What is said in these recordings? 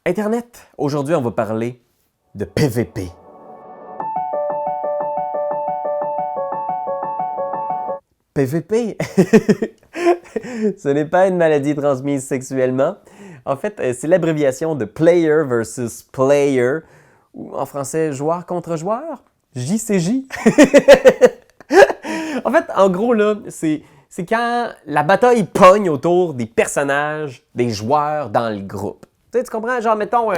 Internet, aujourd'hui on va parler de PVP. PVP, ce n'est pas une maladie transmise sexuellement. En fait, c'est l'abréviation de Player versus Player, ou en français, joueur contre joueur, JCJ. En fait, en gros, là, c'est quand la bataille pogne autour des personnages, des joueurs dans le groupe. Tu comprends? Genre, mettons,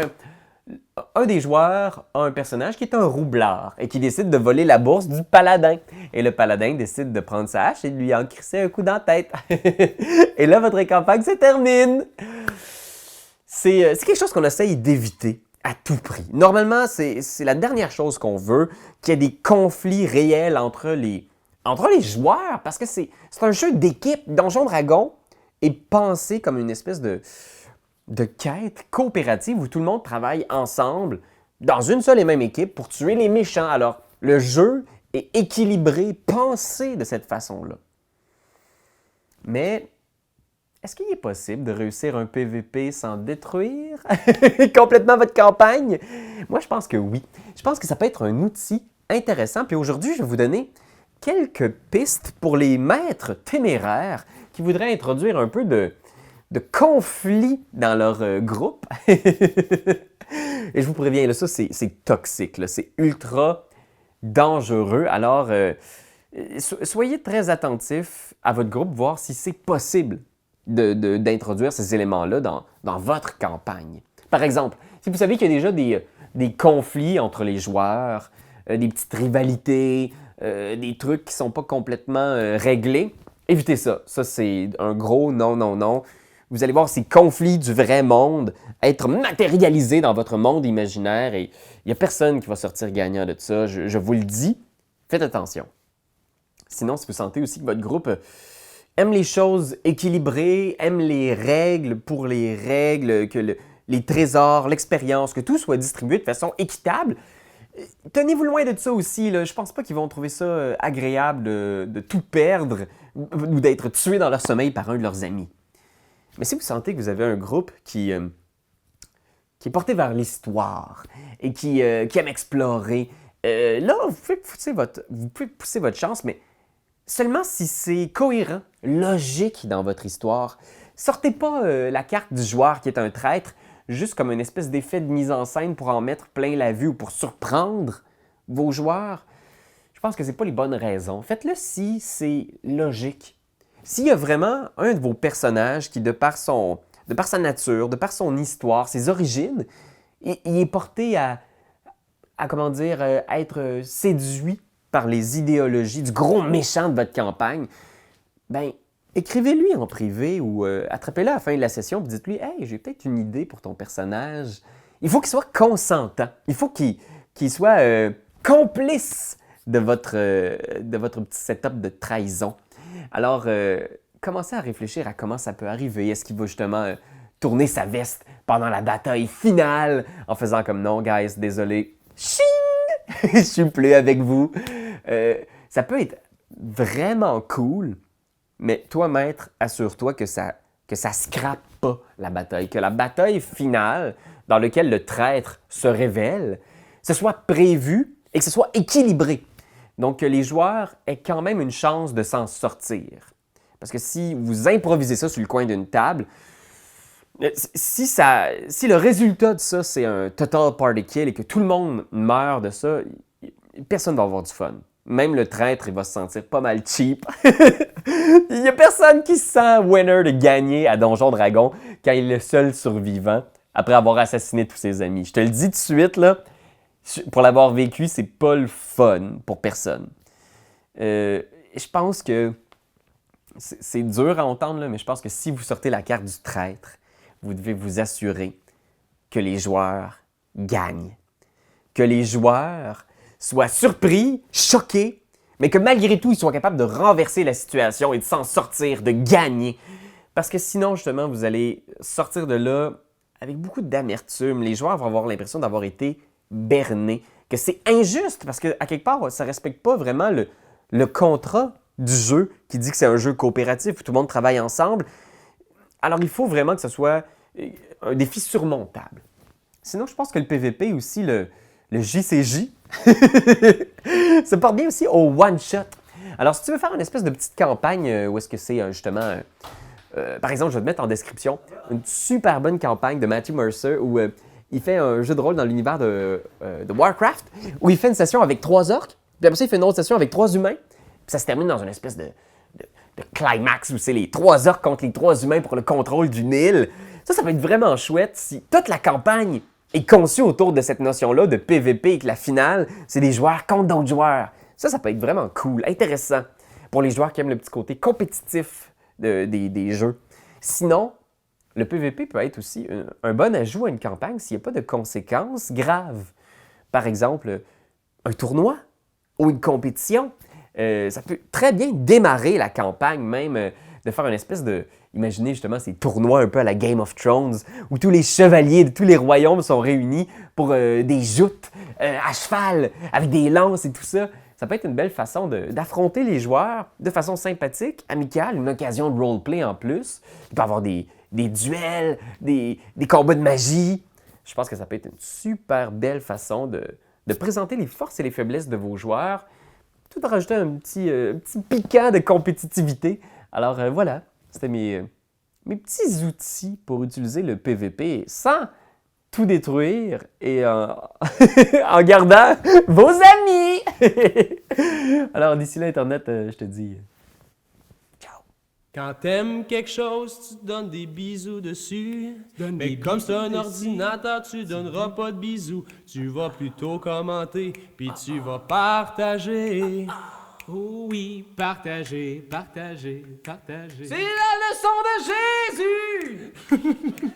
un des joueurs a un personnage qui est un roublard et qui décide de voler la bourse du paladin. Et le paladin décide de prendre sa hache et de lui en crisser un coup dans la tête. Et là, votre campagne se termine. C'est quelque chose qu'on essaye d'éviter à tout prix. Normalement, c'est la dernière chose qu'on veut, qu'il y ait des conflits réels entre les joueurs, parce que c'est un jeu d'équipe. Donjon Dragon est pensé comme une espèce de quête coopérative où tout le monde travaille ensemble dans une seule et même équipe pour tuer les méchants. Alors, le jeu est équilibré, pensé de cette façon-là. Mais est-ce qu'il est possible de réussir un PVP sans détruire complètement votre campagne? Moi, je pense que oui. Je pense que ça peut être un outil intéressant. Puis aujourd'hui, je vais vous donner quelques pistes pour les maîtres téméraires qui voudraient introduire un peu de conflit dans leur groupe. Et je vous préviens, là, ça, c'est toxique. C'est ultra dangereux. Alors, soyez très attentifs à votre groupe, voir si c'est possible d'introduire ces éléments-là dans votre campagne. Par exemple, si vous savez qu'il y a déjà des conflits entre les joueurs, des petites rivalités, des trucs qui ne sont pas complètement réglés, évitez ça. Ça, c'est un gros non, non, non. Vous allez voir ces conflits du vrai monde être matérialisés dans votre monde imaginaire et il n'y a personne qui va sortir gagnant de ça. Je vous le dis, faites attention. Sinon, si vous sentez aussi que votre groupe aime les choses équilibrées, aime les règles pour les règles, que les trésors, l'expérience, que tout soit distribué de façon équitable, tenez-vous loin de ça aussi. Là. Je pense pas qu'ils vont trouver ça agréable de tout perdre ou d'être tués dans leur sommeil par un de leurs amis. Mais si vous sentez que vous avez un groupe qui est porté vers l'histoire et qui aime explorer, là, vous pouvez pousser votre chance, mais seulement si c'est cohérent, logique dans votre histoire. Sortez pas la carte du joueur qui est un traître juste comme une espèce d'effet de mise en scène pour en mettre plein la vue ou pour surprendre vos joueurs. Je pense que c'est pas les bonnes raisons. Faites-le si c'est logique. S'il y a vraiment un de vos personnages qui, de par sa nature, de par son histoire, ses origines, il est porté à être séduit par les idéologies du gros méchant de votre campagne, ben écrivez-lui en privé ou attrapez-le à la fin de la session et dites-lui « Hey, j'ai peut-être une idée pour ton personnage. » Il faut qu'il soit consentant. Il faut qu'il soit complice de votre petit setup de trahison. Alors, commencez à réfléchir à comment ça peut arriver. Est-ce qu'il va justement tourner sa veste pendant la bataille finale en faisant comme « Non, guys, désolé. Ching! Je suis plus avec vous. » Ça peut être vraiment cool, mais toi, maître, assure-toi que ça scrape pas la bataille, que la bataille finale dans laquelle le traître se révèle, ce soit prévu et que ce soit équilibré. Donc, que les joueurs aient quand même une chance de s'en sortir. Parce que si vous improvisez ça sur le coin d'une table, si le résultat de ça, c'est un total party kill et que tout le monde meurt de ça, personne ne va avoir du fun. Même le traître, il va se sentir pas mal cheap. Il n'y a personne qui se sent winner de gagner à Donjon Dragon quand il est le seul survivant après avoir assassiné tous ses amis. Je te le dis tout de suite, là, pour l'avoir vécu, c'est pas le fun pour personne. Je pense que c'est dur à entendre, là, mais je pense que si vous sortez la carte du traître, vous devez vous assurer que les joueurs gagnent. Que les joueurs soient surpris, choqués, mais que malgré tout, ils soient capables de renverser la situation et de s'en sortir, de gagner. Parce que sinon, justement, vous allez sortir de là avec beaucoup d'amertume. Les joueurs vont avoir l'impression d'avoir été bernés, que c'est injuste, parce qu'à quelque part, ça ne respecte pas vraiment le contrat du jeu qui dit que c'est un jeu coopératif où tout le monde travaille ensemble. Alors, il faut vraiment que ce soit un défi surmontable. Sinon, je pense que le PVP aussi, le JCJ, se porte bien aussi au one-shot. Alors, si tu veux faire une espèce de petite campagne où est-ce que c'est justement... par exemple, je vais te mettre en description une super bonne campagne de Matthew Mercer où il fait un jeu de rôle dans l'univers de Warcraft, où il fait une session avec 3 orques, puis après ça, il fait une autre session avec 3 humains, puis ça se termine dans une espèce de climax où c'est les 3 orques contre les 3 humains pour le contrôle d'une île. Ça peut être vraiment chouette si toute la campagne est conçue autour de cette notion-là de PVP et que la finale, c'est des joueurs contre d'autres joueurs. Ça peut être vraiment cool, intéressant pour les joueurs qui aiment le petit côté compétitif des jeux. Sinon, le PVP peut être aussi un bon ajout à une campagne s'il n'y a pas de conséquences graves. Par exemple, un tournoi ou une compétition. Ça peut très bien démarrer la campagne même, de faire une espèce de... Imaginez justement ces tournois un peu à la Game of Thrones, où tous les chevaliers de tous les royaumes sont réunis pour des joutes à cheval, avec des lances et tout ça. Ça peut être une belle façon d'affronter les joueurs de façon sympathique, amicale, une occasion de roleplay en plus. Il peut y avoir des duels, des combats de magie. Je pense que ça peut être une super belle façon de présenter les forces et les faiblesses de vos joueurs, tout en rajoutant un petit piquant de compétitivité. Alors voilà, c'était mes petits outils pour utiliser le PVP sans tout détruire et en gardant vos amis. Alors d'ici là, Internet, je te dis ciao. Quand t'aimes quelque chose, tu donnes des bisous dessus. Mais comme c'est un ordinateur, tu donneras pas de bisous. Tu vas plutôt commenter, puis tu vas partager. Oh oui, partager, partager, partager. C'est la leçon de Jésus!